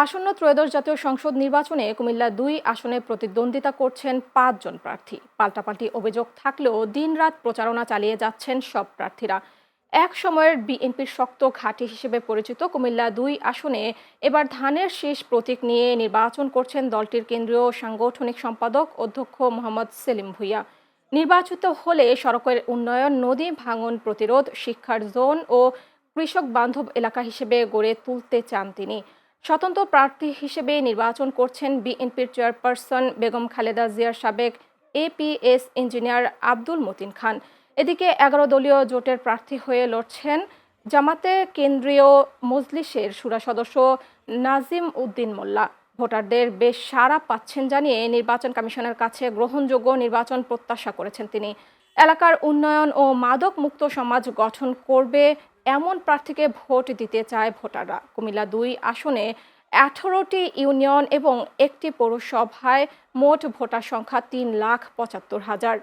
আসন্ন ত্রয়োদশ জাতীয় সংসদ নির্বাচনে কুমিল্লা-২ আসনে প্রতিদ্বন্দ্বিতা করছেন ৫ জন প্রার্থী। পাল্টাপাল্টি অভিযোগ থাকলেও দিনরাত প্রচারণা চালিয়ে যাচ্ছেন সব প্রার্থীরা। এক সময়ের বিএনপির শক্ত ঘাঁটি হিসেবে পরিচিত কুমিল্লা-২ আসনে এবার ধানের শীষ প্রতীক নিয়ে নির্বাচন করছেন দলটির কেন্দ্রীয় সাংগঠনিক সম্পাদক অধ্যক্ষ মোহাম্মদ সেলিম ভূঁইয়া। নির্বাচিত হলে সড়কের উন্নয়ন, নদী ভাঙন প্রতিরোধ, শিক্ষার জোন ও কৃষক বান্ধব এলাকা হিসেবে গড়ে তুলতে চান তিনি। স্বতন্ত্র প্রার্থী হিসেবে নির্বাচন করছেন বিএনপির চেয়ারপারসন বেগম খালেদা জিয়ার সাবেক এপিএস ইঞ্জিনিয়ার আব্দুল মতিন খান। এদিকে ১১ দলীয় জোটের প্রার্থী হয়ে লড়ছেন জামাতে কেন্দ্রীয় মজলিসের শুরা সদস্য নাজিম উদ্দিন মোল্লা। ভোটারদের বেশ সাড়া পাচ্ছেন জানিয়ে নির্বাচন কমিশনের কাছে গ্রহণযোগ্য নির্বাচন প্রত্যাশা করেছেন তিনি। এলাকার উন্নয়ন ও মাদক মুক্ত সমাজ গঠন করবে এমন প্রার্থীকে ভোট দিতে চায় ভোটাররা। কুমিল্লা-২ আসনে ১৮টি ইউনিয়ন এবং একটি পৌরসভায় মোট ভোটার সংখ্যা ৩,৭৫,০০০।